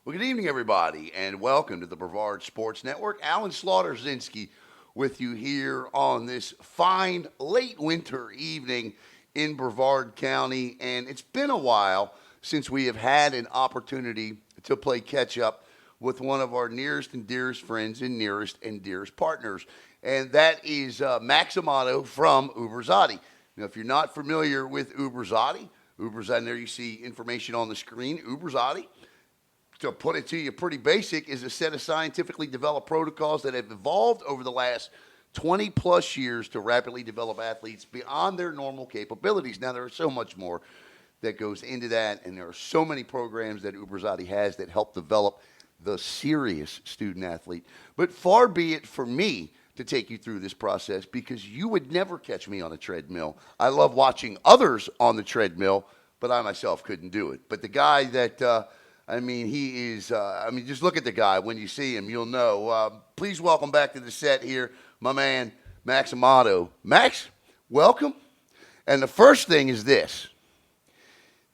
Well, good evening, everybody, and welcome to the Brevard Sports Network. Alan Slaughter-Zinski with you here on this fine late winter evening in Brevard County. And it's been a while since we have had an opportunity to play catch up with one of our nearest and dearest friends and nearest and dearest partners. And that is MAXX AMATO from UbrZati. Now, if you're not familiar with UbrZati, UbrZati, there you see information on the screen. UbrZati, to put it to you pretty basic, is a set of scientifically developed protocols that have evolved over the last 20 plus years to rapidly develop athletes beyond their normal capabilities. Now, there is so much more that goes into that, and there are so many programs that UbrZati has that help develop the serious student athlete. But far be it for me to take you through this process because you would never catch me on a treadmill. I love watching others on the treadmill, but I myself couldn't do it. But the guy that he is. Just look at the guy. When you see him, you'll know. Please welcome back to the set here, my man, MAXX AMATO. Max, welcome. And the first thing is this.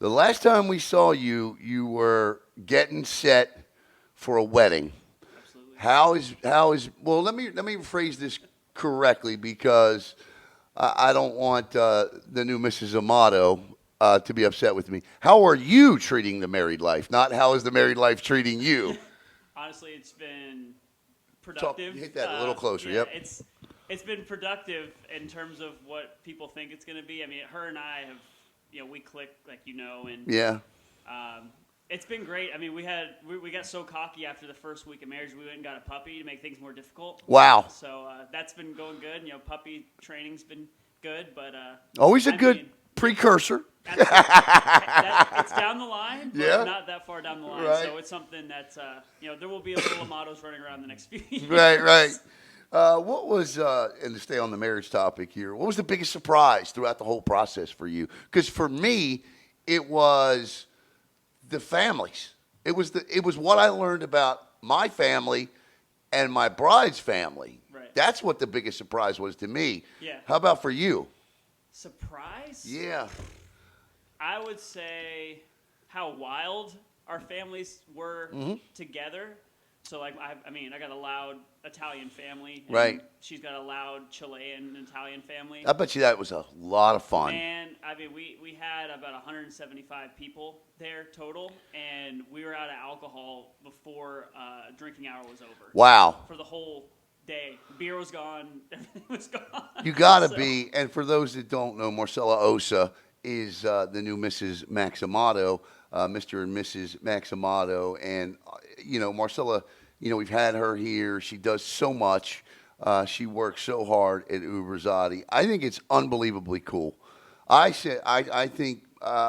The last time we saw you, you were getting set for a wedding. Absolutely. Well, let me phrase this correctly because I don't want the new Mrs. Amato to be upset with me. How are you treating the married life? Not how is the married life treating you? Honestly, it's been productive. Hit that a little closer. Yeah, Yep. it's been productive in terms of what people think it's going to be. I mean, her and I have, we click and Yeah. it's been great. I mean, we got so cocky after the first week of marriage, we went and got a puppy to make things more difficult. Wow. So that's been going good. Puppy training's been good, but Always a good precursor. It's down the line, but Yeah. not that far down the line. Right. So it's something that there will be a little Amatos running around the next few years. Right. What was, and to stay on the marriage topic here, what was the biggest surprise throughout the whole process for you? Because for me, it was the families. It was what I learned about my family and my bride's family. Right. That's what the biggest surprise was to me. Yeah. How about for you? Surprise? Yeah. I would say how wild our families were together. So I got a loud Italian family. And Right. She's got a loud Chilean and Italian family. I bet you that was a lot of fun. And we had about 175 people there total, and we were out of alcohol before drinking hour was over. Wow. For the whole day, beer was gone, everything was gone. You gotta be, and for those that don't know, Marcella Osa is the new Mrs. MAXX AMATO, Mr. and Mrs. MAXX AMATO, and Marcella, we've had her here. She does so much. She works so hard at UbrZati. I think it's unbelievably cool. I think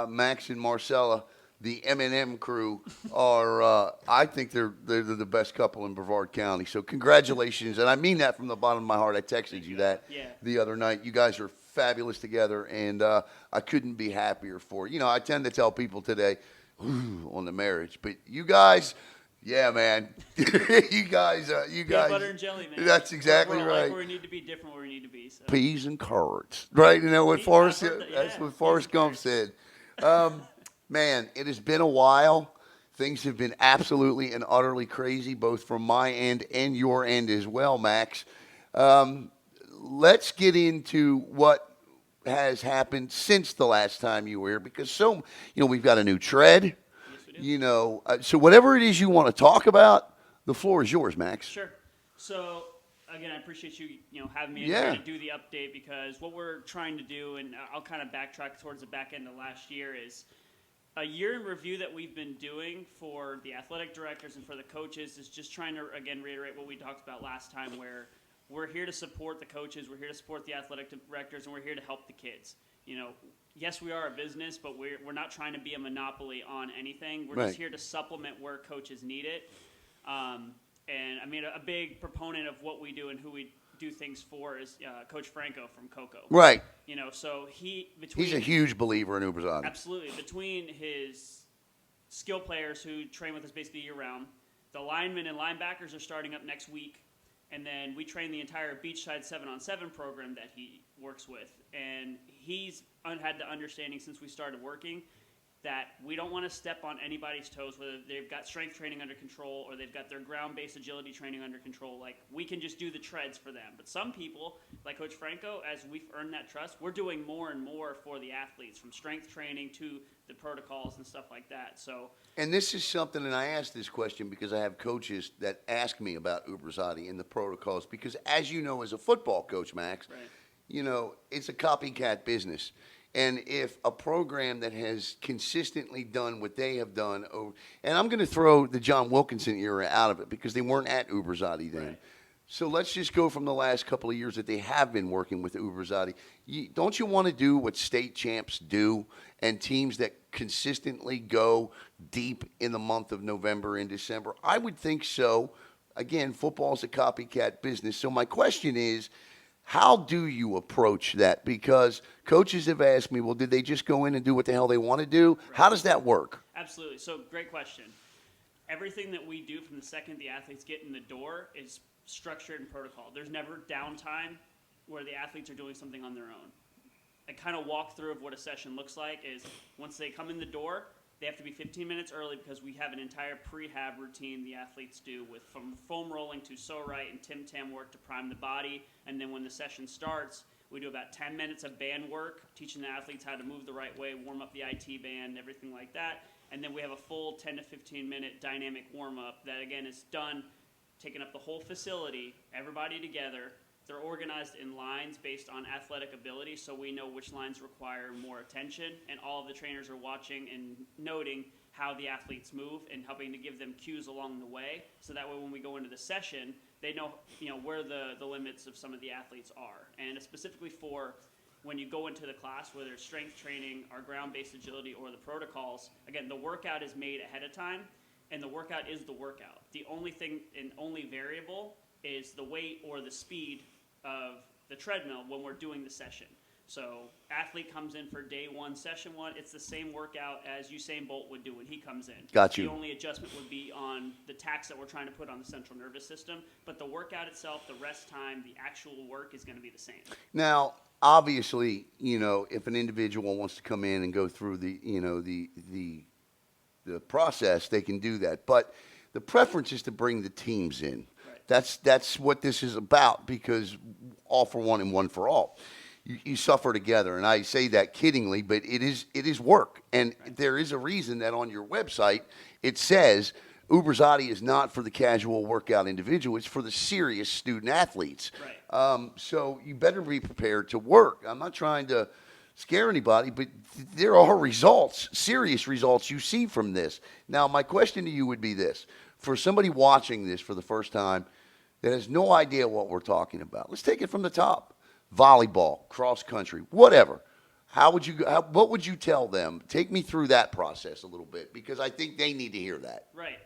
Max and Marcella, the M&M crew, are. I think they're the best couple in Brevard County. So congratulations, and I mean that from the bottom of my heart. I texted you that the other night. You guys are fabulous together, and I couldn't be happier for you. I tend to tell people today, on the marriage, but you guys. Yeah, man. you guys. Peanut butter and jelly, man. That's exactly we're right. Like where we need to be, different where we need to be. So. Peas and carrots, right? What Forrest. That's what Forrest Gump said. Man, it has been a while. Things have been absolutely and utterly crazy, both from my end and your end as well, Max. Let's get into what has happened since the last time you were here, because we've got a new tread. So whatever it is you want to talk about, the floor is yours, Max. Sure. So again, I appreciate you, having me in here to do the update, because what we're trying to do, and I'll kind of backtrack towards the back end of last year, is a year in review that we've been doing for the athletic directors and for the coaches is just trying to, again, reiterate what we talked about last time, where we're here to support the coaches, we're here to support the athletic directors, and we're here to help the kids. Yes, we are a business, but we're not trying to be a monopoly on anything. We're just here to supplement where coaches need it. And a big proponent of what we do and who we do things for is Coach Franco from Coco. Right. So he's a huge believer in UbrZati. Absolutely. Between his skill players who train with us basically year-round, the linemen and linebackers are starting up next week. And then we train the entire Beachside 7-on-7 program that he works with. And he's had the understanding since we started working that we don't want to step on anybody's toes, whether they've got strength training under control or they've got their ground-based agility training under control. Like, we can just do the treads for them. But some people, like Coach Franco, as we've earned that trust, we're doing more and more for the athletes, from strength training to the protocols and stuff like that. So, And this is something, and I asked this question because I have coaches that ask me about UbrZati and the protocols, because as you know, as a football coach, Max, right. you know, it's a copycat business. And if a program that has consistently done what they have done over, and I'm going to throw the John Wilkinson era out of it because they weren't at UbrZati then. Right. So let's just go from the last couple of years that they have been working with UbrZati. Don't you want to do what state champs do and teams that consistently go deep in the month of November and December? I would think so. Again, football is a copycat business. So my question is, how do you approach that? Because coaches have asked me, well, did they just go in and do what the hell they want to do? Right. How does that work? Absolutely. So, great question. Everything that we do from the second the athletes get in the door is structured and protocol. There's never downtime where the athletes are doing something on their own. A kind of walkthrough of what a session looks like is once they come in the door, they have to be 15 minutes early because we have an entire prehab routine the athletes do with from foam rolling to so right and Tim Tam work to prime the body. And then when the session starts, we do about 10 minutes of band work, teaching the athletes how to move the right way, warm up the IT band, everything like that. And then we have a full 10 to 15 minute dynamic warm up that again is done, taking up the whole facility, everybody together. They're organized in lines based on athletic ability, so we know which lines require more attention, and all of the trainers are watching and noting how the athletes move and helping to give them cues along the way, so that way when we go into the session, they know, where the limits of some of the athletes are. And specifically for when you go into the class, whether it's strength training, our ground-based agility, or the protocols, again, the workout is made ahead of time, and the workout is the workout. The only thing and only variable is the weight or the speed of the treadmill when we're doing the session. So athlete comes in for day one, session one, it's the same workout as Usain Bolt would do when he comes in. Got you. The only adjustment would be on the tax that we're trying to put on the central nervous system, but the workout itself, the rest time, the actual work is going to be the same. Now, obviously, if an individual wants to come in and go through the process, they can do that. But the preference is to bring the teams in. That's what this is about, because all for one and one for all. You suffer together, and I say that kiddingly, but it is work. And there is a reason that on your website it says UbrZati is not for the casual workout individual, it's for the serious student athletes. Right. So you better be prepared to work. I'm not trying to scare anybody, but there are results, serious results you see from this. Now, my question to you would be this. For somebody watching this for the first time that has no idea what we're talking about, let's take it from the top. Volleyball, cross country, whatever. What would you tell them? Take me through that process a little bit, because I think they need to hear that. Right.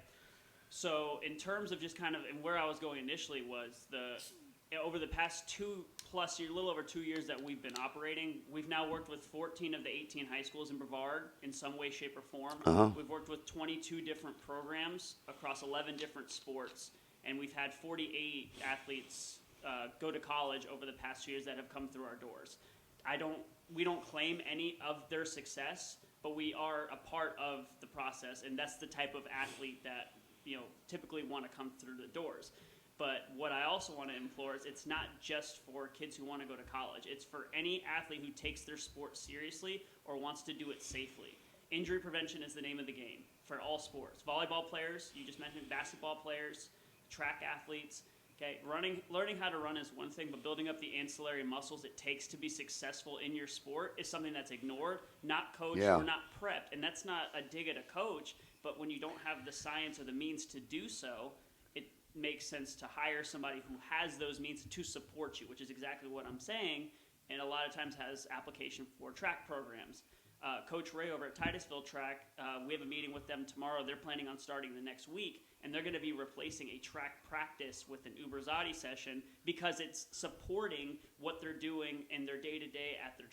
So in terms of just kind of, and where I was going initially was over the past 2+ years, a little over 2 years that we've been operating, we've now worked with 14 of the 18 high schools in Brevard in some way, shape, or form. We've worked with 22 different programs across 11 different sports, and we've had 48 athletes go to college over the past 2 years that have come through our doors. We don't claim any of their success, but we are a part of the process, and that's the type of athlete that typically want to come through the doors. But what I also want to implore is it's not just for kids who want to go to college. It's for any athlete who takes their sport seriously or wants to do it safely. Injury prevention is the name of the game for all sports. Volleyball players, you just mentioned basketball players, track athletes. Okay, learning how to run is one thing, but building up the ancillary muscles it takes to be successful in your sport is something that's ignored, not coached, or not prepped. And that's not a dig at a coach, but when you don't have the science or the means to do so, it makes sense to hire somebody who has those means to support you, which is exactly what I'm saying, and a lot of times has application for track programs. Coach Ray over at Titusville Track, we have a meeting with them tomorrow. They're planning on starting the next week, and they're going to be replacing a track practice with an UbrZati session because it's supporting what they're doing in their day-to-day at their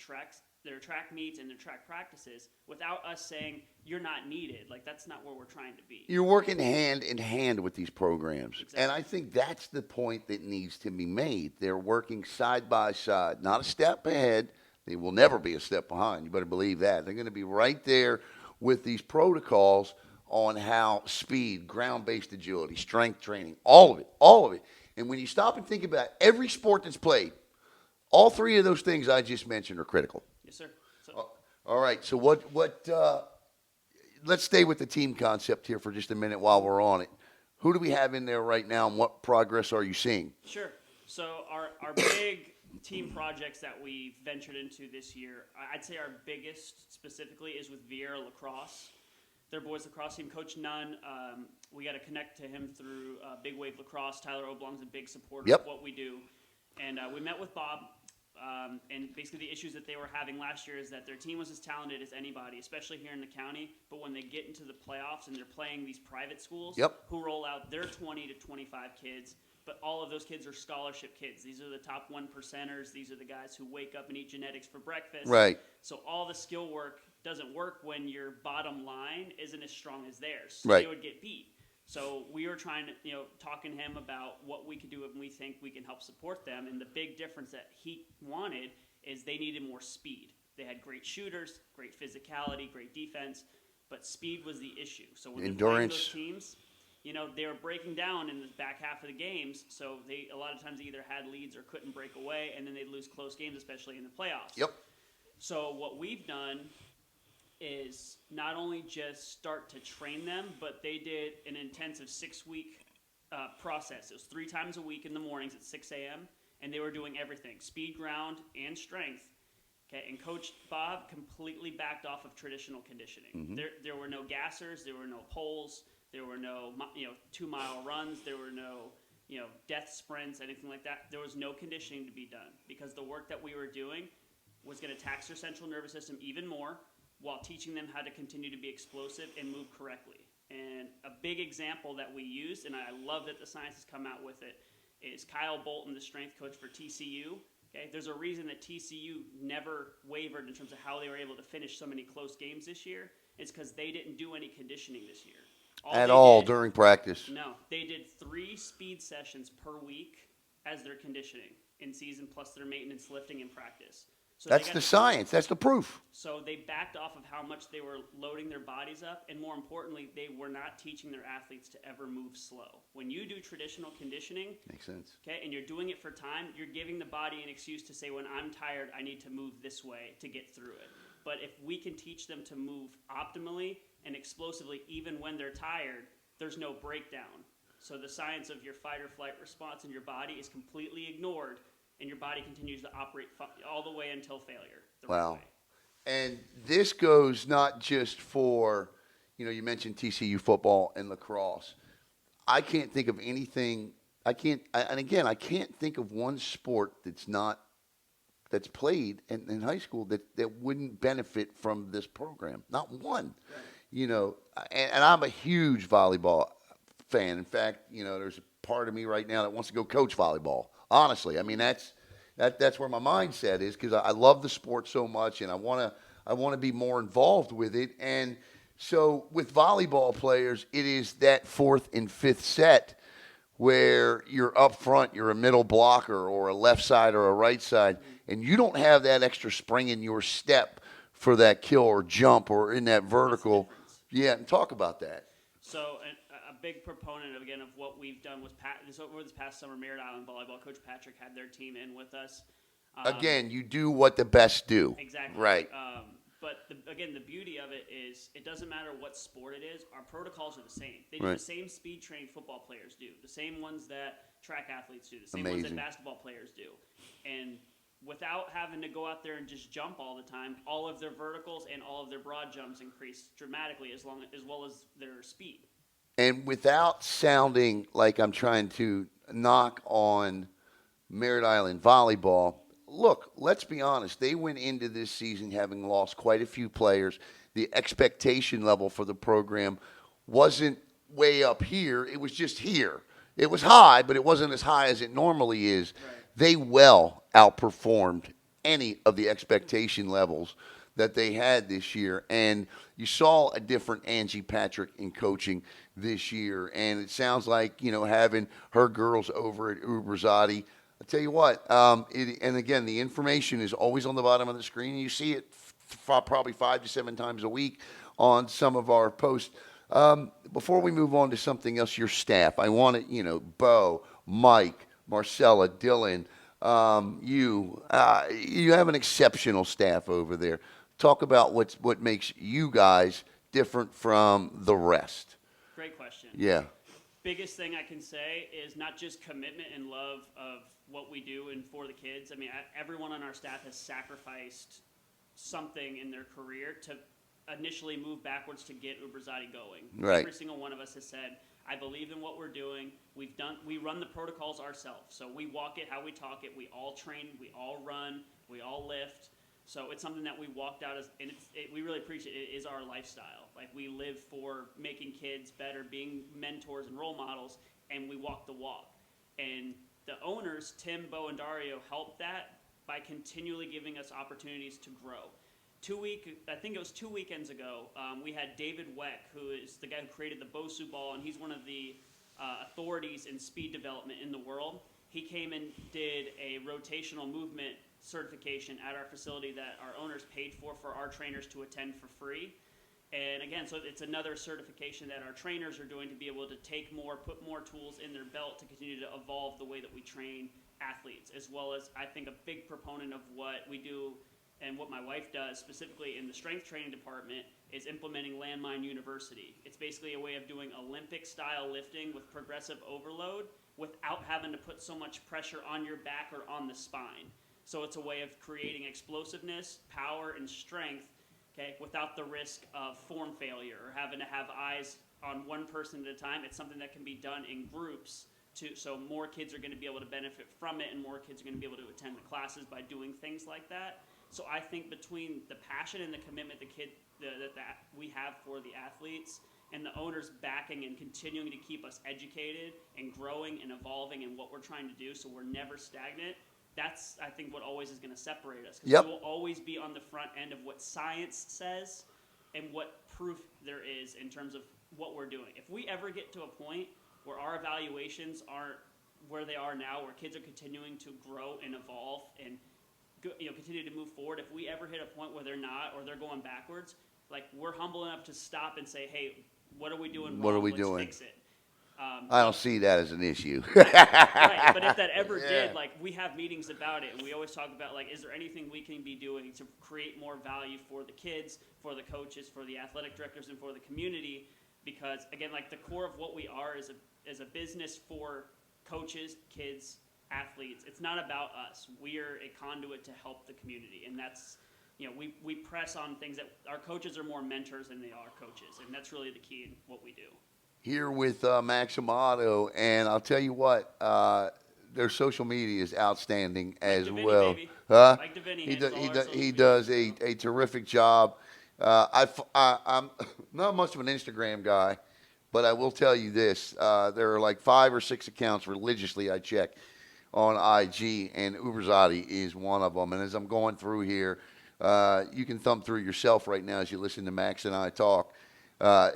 track meets and their track practices without us saying, you're not needed. Like, that's not where we're trying to be. You're working hand in hand with these programs. Exactly. And I think that's the point that needs to be made. They're working side by side, not a step ahead. They will never be a step behind. You better believe that. They're going to be right there with these protocols on how speed, ground-based agility, strength training, all of it. And when you stop and think about every sport that's played, all three of those things I just mentioned are critical. Yes, sir. All right. So let's stay with the team concept here for just a minute while we're on it. Who do we have in there right now, and what progress are you seeing? Sure. So our big team projects that we ventured into this year, I'd say our biggest specifically is with Vieira Lacrosse. Their boys lacrosse team, Coach Nunn, we got to connect to him through Big Wave Lacrosse. Tyler Oblong's a big supporter of what we do. And we met with Bob, and basically the issues that they were having last year is that their team was as talented as anybody, especially here in the county. But when they get into the playoffs and they're playing these private schools who roll out their 20 to 25 kids, but all of those kids are scholarship kids. These are the top 1%ers. These are the guys who wake up and eat genetics for breakfast. Right. So all the skill work doesn't work when your bottom line isn't as strong as theirs. So right. They would get beat. So we were trying to, talking to him about what we could do and we think we can help support them. And the big difference that he wanted is they needed more speed. They had great shooters, great physicality, great defense, but speed was the issue. So when they're playing those teams, they were breaking down in the back half of the games. So they a lot of times either had leads or couldn't break away, and then they'd lose close games, especially in the playoffs. Yep. So what we've done is not only just start to train them, but they did an intensive 6-week process. It was 3 times a week in the mornings at 6 a.m., and they were doing everything, speed, ground, and strength. Okay, and Coach Bob completely backed off of traditional conditioning. Mm-hmm. There were no gassers, there were no poles, there were no 2-mile runs, there were no death sprints, anything like that. There was no conditioning to be done because the work that we were doing was going to tax their central nervous system even more, while teaching them how to continue to be explosive and move correctly. And a big example that we used, and I love that the science has come out with it, is Kyle Bolton, the strength coach for TCU. Okay, there's a reason that TCU never wavered in terms of how they were able to finish so many close games this year. It's because they didn't do any conditioning this year. During practice? No, they did 3 speed sessions per week as their conditioning in season, plus their maintenance lifting in practice. So that's the science. That's the proof. So they backed off of how much they were loading their bodies up, and more importantly, they were not teaching their athletes to ever move slow. When you do traditional conditioning, makes sense. Okay, and you're doing it for time, you're giving the body an excuse to say, when I'm tired, I need to move this way to get through it. But if we can teach them to move optimally and explosively, even when they're tired, there's no breakdown. So the science of your fight or flight response in your body is completely ignored, and your body continues to operate all the way until failure. Wow. Right. And this goes not just for, you mentioned TCU football and lacrosse. I can't think of anything. I can't think of one sport that's played in high school that wouldn't benefit from this program. Not one. Right. And I'm a huge volleyball fan. In fact, there's a part of me right now that wants to go coach volleyball. Honestly, I mean that's where my mindset is, because I love the sport so much, and I want to be more involved with it. And so with volleyball players, it is that 4th and 5th set where you're up front, you're a middle blocker or a left side or a right side, and you don't have that extra spring in your step for that kill or jump or in that vertical. Yeah, and talk about that. So a big proponent, again, of what we've done was over this past summer, Merritt Island Volleyball, Coach Patrick had their team in with us. Again, you do what the best do. Exactly. Right. But, the beauty of it is it doesn't matter what sport it is. Our protocols are the same. They do the same speed training football players do, the same ones that track athletes do, the same ones that basketball players do. And without having to go out there and just jump all the time, all of their verticals and all of their broad jumps increase dramatically as well as their speed. And without sounding like I'm trying to knock on Merritt Island Volleyball, look, let's be honest. They went into this season having lost quite a few players. The expectation level for the program wasn't way up here. It was just here. It was high, but it wasn't as high as it normally is. Right. They well outperformed any of the expectation levels that they had this year. And you saw a different Angie Patrick in coaching this year. And it sounds like, having her girls over at UbrZati, I'll tell you what, and again, the information is always on the bottom of the screen, and you see it probably 5 to 7 times a week on some of our posts. Before we move on to something else, your staff, I want to, Bo, Mike, Marcella, Dylan, you have an exceptional staff over there. Talk about what makes you guys different from the rest. Great question. Yeah. Biggest thing I can say is not just commitment and love of what we do and for the kids. I mean, everyone on our staff has sacrificed something in their career to initially move backwards to get UbrZati going. Right. Every single one of us has said, I believe in what we're doing. We run the protocols ourselves. So we walk it how we talk it. We all train, we all run, we all lift. So it's something that we walked out as, and we really appreciate it. It is our lifestyle. Like, we live for making kids better, being mentors and role models, and we walk the walk. And the owners, Tim, Bo, and Dario, helped that by continually giving us opportunities to grow. I think it was 2 weekends ago, we had David Weck, who is the guy who created the Bosu ball, and he's one of the authorities in speed development in the world. He came and did a rotational movement certification at our facility that our owners paid for our trainers to attend for free. And again, so it's another certification that our trainers are doing to be able to take more, put more tools in their belt to continue to evolve the way that we train athletes, as well as, I think, a big proponent of what we do and what my wife does specifically in the strength training department is implementing Landmine University. It's basically a way of doing Olympic style lifting with progressive overload without having to put so much pressure on your back or on the spine. So it's a way of creating explosiveness, power, and strength, okay, without the risk of form failure or having to have eyes on one person at a time. It's something that can be done in groups so more kids are going to be able to benefit from it, and more kids are going to be able to attend the classes by doing things like that. So I think between the passion and the commitment that we have for the athletes and the owners backing and continuing to keep us educated and growing and evolving in what we're trying to do so we're never stagnant, that's, I think, what always is going to separate us. Because we will always be on the front end of what science says and what proof there is in terms of what we're doing. If we ever get to a point where our evaluations aren't where they are now, where kids are continuing to grow and evolve and continue to move forward, if we ever hit a point where they're not or they're going backwards, like, we're humble enough to stop and say, hey, what are we doing wrong? What are we Let's doing? Fix it. I don't see that as an issue. Right, but if that ever did, like, we have meetings about it, and we always talk about, like, is there anything we can be doing to create more value for the kids, for the coaches, for the athletic directors, and for the community? Because, again, like, the core of what we are is a business for coaches, kids, athletes. It's not about us. We are a conduit to help the community, and that's, we press on things that our coaches are more mentors than they are coaches, and that's really the key in what we do. Here with MAXX AMATO, and I'll tell you what, their social media is outstanding as Davini, well. baby. Huh? Mike Davini He does a terrific job. I'm not much of an Instagram guy, but I will tell you this: there are like 5 or 6 accounts religiously I check on IG, and UbrZati is one of them. And as I'm going through here, you can thumb through yourself right now as you listen to Max and I talk.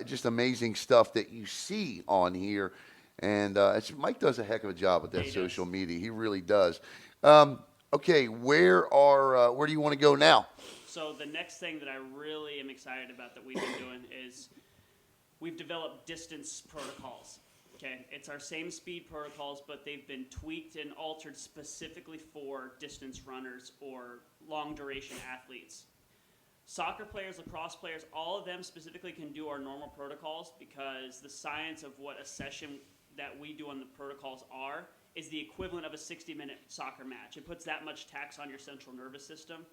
Just amazing stuff that you see on here, and Mike does a heck of a job with that social media. He really does. Okay, where do you want to go now? So the next thing that I really am excited about that we've been doing is we've developed distance protocols. Okay, it's our same speed protocols, but they've been tweaked and altered specifically for distance runners or long duration athletes. Soccer players, lacrosse players, all of them specifically can do our normal protocols because the science of what a session that we do on the protocols is the equivalent of a 60-minute soccer match. It puts that much tax on your central nervous system,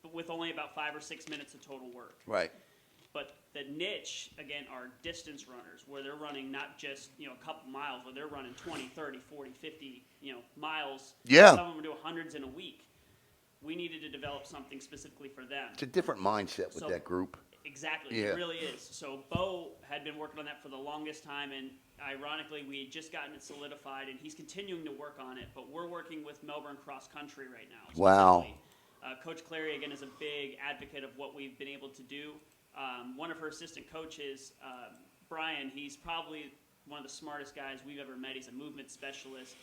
but with only about 5 or 6 minutes of total work. Right. But the niche, again, are distance runners, where they're running not just, a couple miles, but they're running 20, 30, 40, 50, miles. Yeah. Some of them do hundreds in a week. We needed to develop something specifically for them. It's a different mindset with that group. Exactly. Yeah. It really is. So Bo had been working on that for the longest time, and ironically, we had just gotten it solidified, and he's continuing to work on it. But we're working with Melbourne Cross Country right now. Wow. Coach Clary, again, is a big advocate of what we've been able to do. One of her assistant coaches, Brian, he's probably one of the smartest guys we've ever met. He's a movement specialist.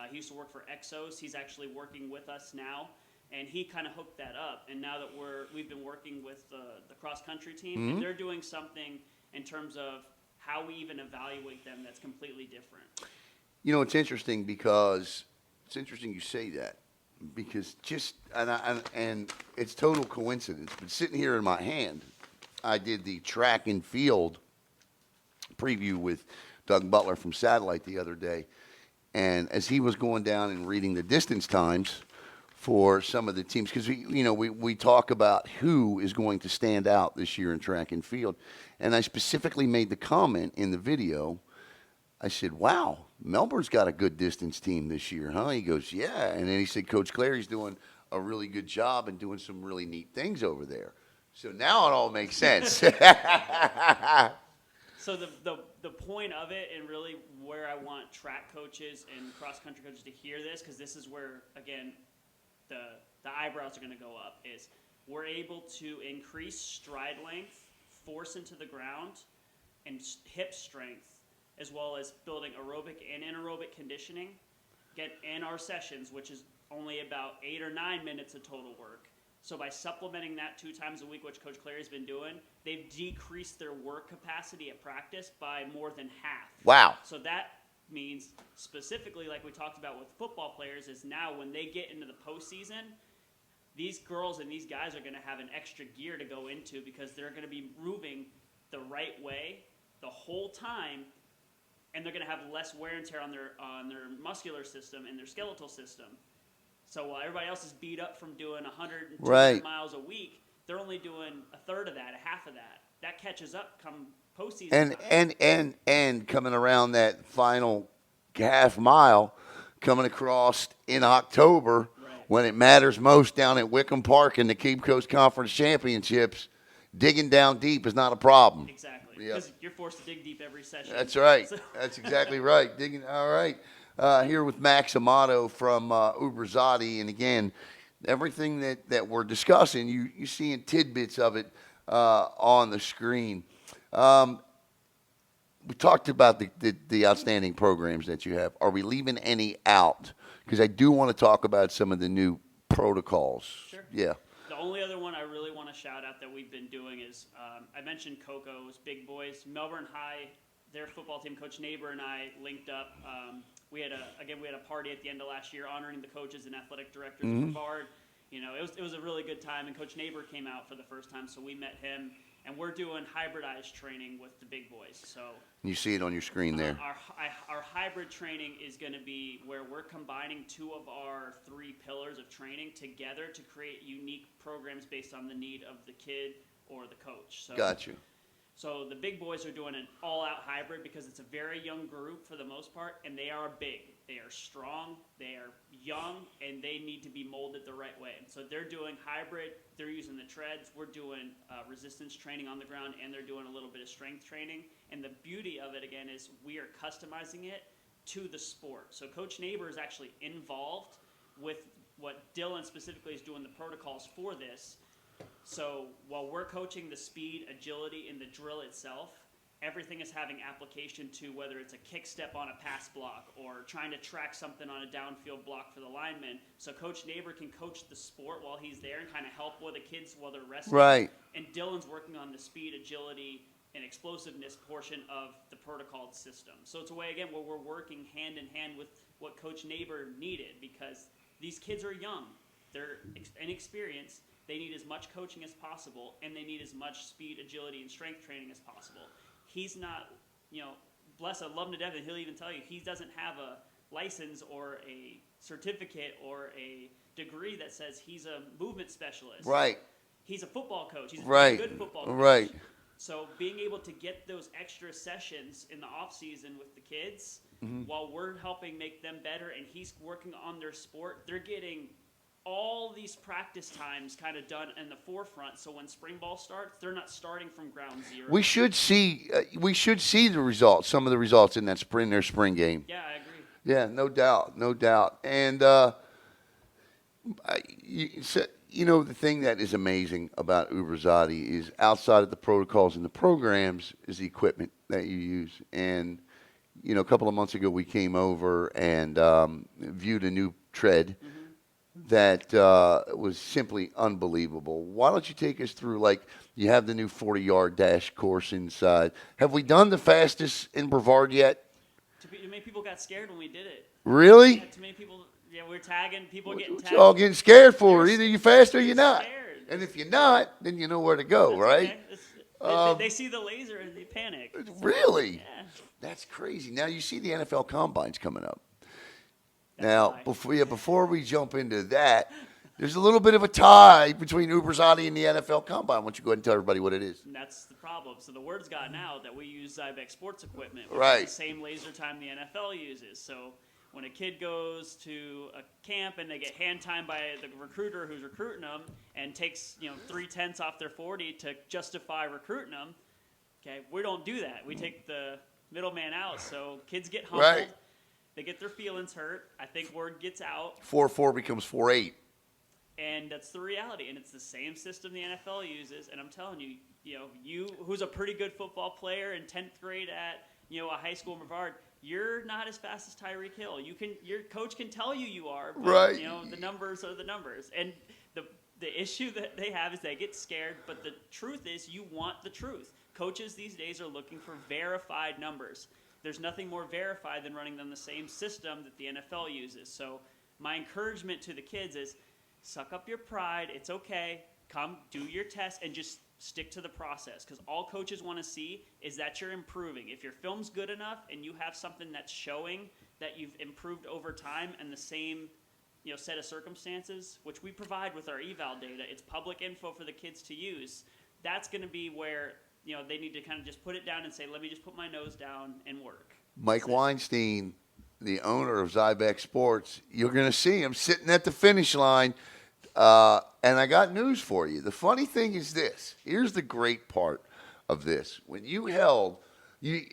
He used to work for Exos. He's actually working with us now. And he kind of hooked that up. And now that we've been working with the cross country team, and they're doing something in terms of how we even evaluate them that's completely different. You know, it's interesting because it's interesting you say that because and it's total coincidence. But sitting here in my hand, I did the track and field preview with Doug Butler from Satellite the other day, and as he was going down and reading the distance times for some of the teams, because we talk about who is going to stand out this year in track and field, and I specifically made the comment in the video. I said, "Wow, Melbourne's got a good distance team this year, huh?" He goes, "Yeah," and then he said, "Coach Clary's doing a really good job and doing some really neat things over there." So now it all makes sense. So the point of it, and really where I want track coaches and cross country coaches to hear this, because this is where again the eyebrows are going to go up, is we're able to increase stride length, force into the ground, and hip strength, as well as building aerobic and anaerobic conditioning, get in our sessions, which is only about 8 or 9 minutes of total work. So by supplementing that 2 times a week, which Coach Clary's been doing, they've decreased their work capacity at practice by more than half. Wow. So that means specifically, like we talked about with football players, is now when they get into the postseason, these girls and these guys are going to have an extra gear to go into because they're going to be moving the right way the whole time, and they're going to have less wear and tear on their muscular system and their skeletal system. So while everybody else is beat up from doing 100 and 200 miles a week, they're only doing a third of that, a half of that. That catches up come postseason time. And coming around that final half mile, coming across in October when it matters most down at Wickham Park in the Cape Coast Conference Championships, digging down deep is not a problem. Exactly. Because you're forced to dig deep every session. That's right. That's exactly right. Digging. All right. Here with MAXX AMATO from UbrZati, and again, everything that we're discussing, you seeing tidbits of it on the screen. We talked about the outstanding programs that you have. Are we leaving any out? Because I do want to talk about some of the new protocols. Sure. Yeah. The only other one I really want to shout out that we've been doing is I mentioned Coco's Big Boys. Melbourne High, their football team, Coach Neighbor and I linked up. We had a party at the end of last year honoring the coaches and athletic directors of Brevard. It was a really good time, and Coach Neighbor came out for the first time, so we met him, and we're doing hybridized training with the Big Boys. So you see it on your screen there. Our hybrid training is going to be where we're combining 2 of our 3 pillars of training together to create unique programs based on the need of the kid or the coach. So, got you. So the Big Boys are doing an all-out hybrid because it's a very young group for the most part, and they are big. They are strong, they are young, and they need to be molded the right way. So they're doing hybrid, they're using the treads, we're doing resistance training on the ground, and they're doing a little bit of strength training. And the beauty of it, again, is we are customizing it to the sport. So Coach Neighbor is actually involved with what Dylan specifically is doing the protocols for this. So while we're coaching the speed, agility, and the drill itself, everything is having application to whether it's a kick step on a pass block or trying to track something on a downfield block for the lineman. So Coach Neighbor can coach the sport while he's there and kind of help with the kids while they're resting. Right. And Dylan's working on the speed, agility, and explosiveness portion of the protocol system. So it's a way, again, where we're working hand in hand with what Coach Neighbor needed, because these kids are young. They're inexperienced. They need as much coaching as possible, and they need as much speed, agility, and strength training as possible. He's not, bless, I love him to death, and he'll even tell you he doesn't have a license or a certificate or a degree that says he's a movement specialist. Right. He's a football coach. He's a good football coach. Right. So being able to get those extra sessions in the off season with the kids, while we're helping make them better, and he's working on their sport, they're getting all these practice times kind of done in the forefront, so when spring ball starts, they're not starting from ground zero. We should see the results, some of the results in their spring game. Yeah, I agree. Yeah, no doubt. And the thing that is amazing about UbrZati is outside of the protocols and the programs is the equipment that you use. And a couple of months ago we came over and viewed a new tread that was simply unbelievable. Why don't you take us through, like, you have the new 40-yard dash course inside. Have we done the fastest in Brevard yet? Too many people got scared when we did it. Really? Yeah, too many people. Yeah, we're tagging. People getting What tagged. you all getting scared for? You're Either you fast or you're not. scared. And if you're not, then you know where to go, That's right? Okay. They see the laser and they panic. Really? Yeah. That's crazy. Now you see the NFL Combines coming up. That's Now, why. before we jump into that, there's a little bit of a tie between UbrZati and the NFL Combine. Why don't you go ahead and tell everybody what it is? And that's the problem. So the word's gotten out that we use Zybex sports equipment, which Right. is the same laser time the NFL uses. So when a kid goes to a camp and they get hand timed by the recruiter who's recruiting them and takes 3/10 off their 40 to justify recruiting them, okay, we don't do that. We take the middleman out. So kids get humbled. Right. They get their feelings hurt. I think word gets out. 4-4 becomes 4-8. And that's the reality, and it's the same system the NFL uses. And I'm telling you, you who's a pretty good football player in 10th grade at a high school in Brevard, you're not as fast as Tyreek Hill. Your coach can tell you are, but Right. The numbers are the numbers. And the issue that they have is they get scared. But the truth is, you want the truth. Coaches these days are looking for verified numbers. There's nothing more verified than running them the same system that the NFL uses. So my encouragement to the kids is, suck up your pride. It's okay. Come do your test and just stick to the process, because all coaches want to see is that you're improving. If your film's good enough and you have something that's showing that you've improved over time and the same set of circumstances, which we provide with our eval data, it's public info for the kids to use. That's going to be where they need to kind of just put it down and say, let me just put my nose down and work. Mike Weinstein, the owner of Zybex Sports, you're going to see him sitting at the finish line. And I got news for you. The funny thing is this. Here's the great part of this. When you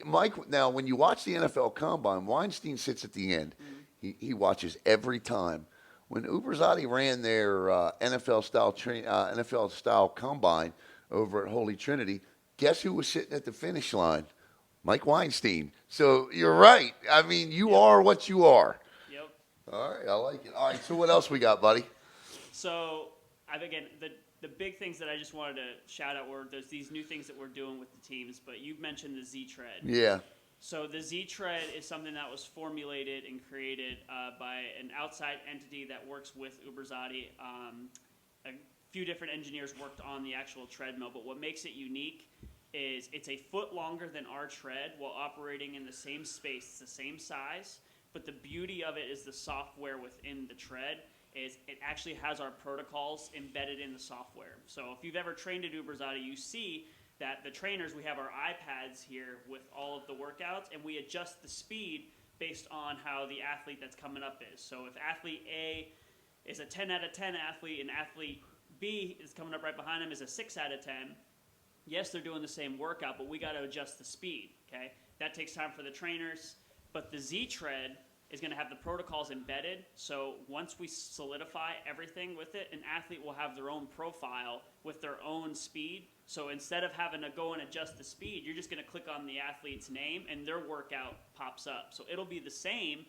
Mike, now when you watch the NFL Combine, Weinstein sits at the end. Mm-hmm. He watches every time. When UbrZati ran their NFL style combine over at Holy Trinity, guess who was sitting at the finish line? Mike Weinstein. So you're right. I mean, you are what you are. Yep. All right, I like it. All right, so what else we got, buddy? So, again, the big things that I just wanted to shout out were there's these new things that we're doing with the teams, but you mentioned the Z-Tread. Yeah. So the Z-Tread is something that was formulated and created by an outside entity that works with UbrZati. A few different engineers worked on the actual treadmill, but what makes it unique is it's a foot longer than our tread while operating in the same space. It's the same size, but the beauty of it is the software within the tread. Is it actually has our protocols embedded in the software. So if you've ever trained at UbrZati, you see that the trainers, we have our iPads here with all of the workouts, and we adjust the speed based on how the athlete that's coming up is. So if athlete A is a 10 out of 10 athlete and athlete B is coming up right behind him is a 6 out of 10, yes, they're doing the same workout, but we got to adjust the speed, okay? That takes time for the trainers, but the Z-Tread is going to have the protocols embedded. So once we solidify everything with it, an athlete will have their own profile with their own speed. So instead of having to go and adjust the speed, you're just going to click on the athlete's name and their workout pops up. So it'll be the same,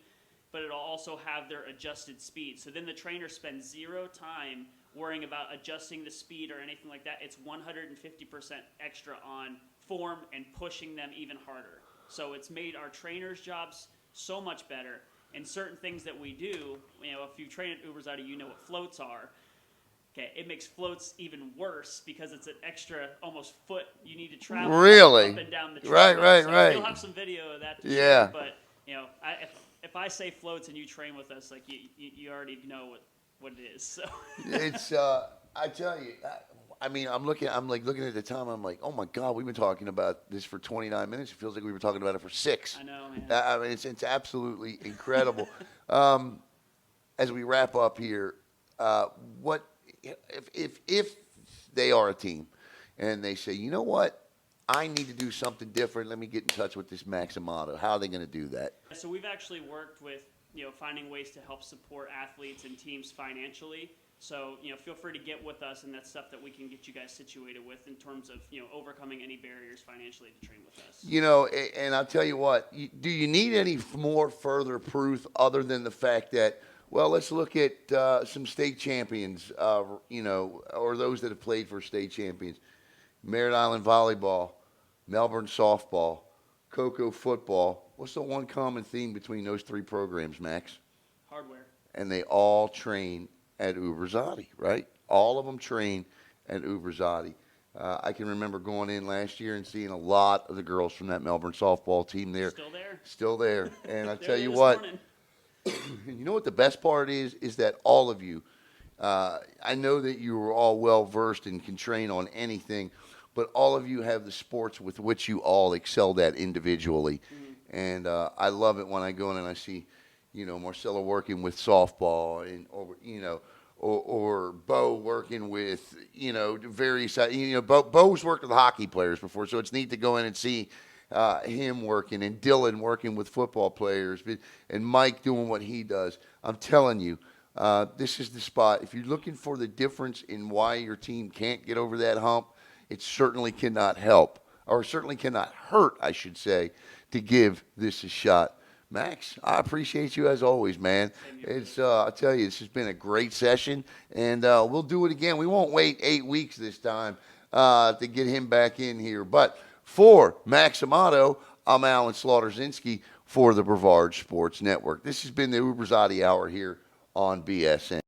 but it'll also have their adjusted speed. So then the trainer spends zero time worrying about adjusting the speed or anything like that. It's 150% extra on form and pushing them even harder. So it's made our trainers' jobs so much better. And certain things that we do, if you train at UbrZati, you know what floats are. Okay, it makes floats even worse because it's an extra almost foot you need to travel really? Up and down the trail. Right. You'll have some video of that to yeah. show, but if I say floats and you train with us, like you already know what it is. So it's I tell you, I mean, I'm looking at the time. I'm like, oh my God, we've been talking about this for 29 minutes. It feels like we were talking about it for 6. I know, man. I mean, it's absolutely incredible. As we wrap up here, what if they are a team and they say, you know what, I need to do something different. Let me get in touch with this MAXX AMATO. How are they going to do that? So we've actually worked with finding ways to help support athletes and teams financially. So, feel free to get with us, and that's stuff that we can get you guys situated with in terms of, overcoming any barriers financially to train with us. And I'll tell you what, do you need any more further proof other than the fact that Well, let's look at some state champions, or those that have played for state champions. Merritt Island volleyball, Melbourne softball, Cocoa football. What's the one common theme between those three programs, Max? Hardware. And they all train at UbrZati, right? All of them train at UbrZati. I can remember going in last year and seeing a lot of the girls from that Melbourne softball team there. Still there? Still there. And I tell you this what, morning. you know what the best part is that all of you, I know that you are all well versed and can train on anything, but all of you have the sports with which you all excelled at individually. And I love it when I go in and I see, Marcella working with softball or Bo working with, various, Bo's worked with hockey players before, so it's neat to go in and see him working, and Dylan working with football players, and Mike doing what he does. I'm telling you, this is the spot. If you're looking for the difference in why your team can't get over that hump, it certainly cannot help, or certainly cannot hurt, I should say, to give this a shot. Max, I appreciate you as always, man. I tell you, this has been a great session, and we'll do it again. We won't wait 8 weeks this time to get him back in here. But for MAXX AMATO, I'm Alan Slaughter-Zinski for the Brevard Sports Network. This has been the UbrZati Hour here on BSN.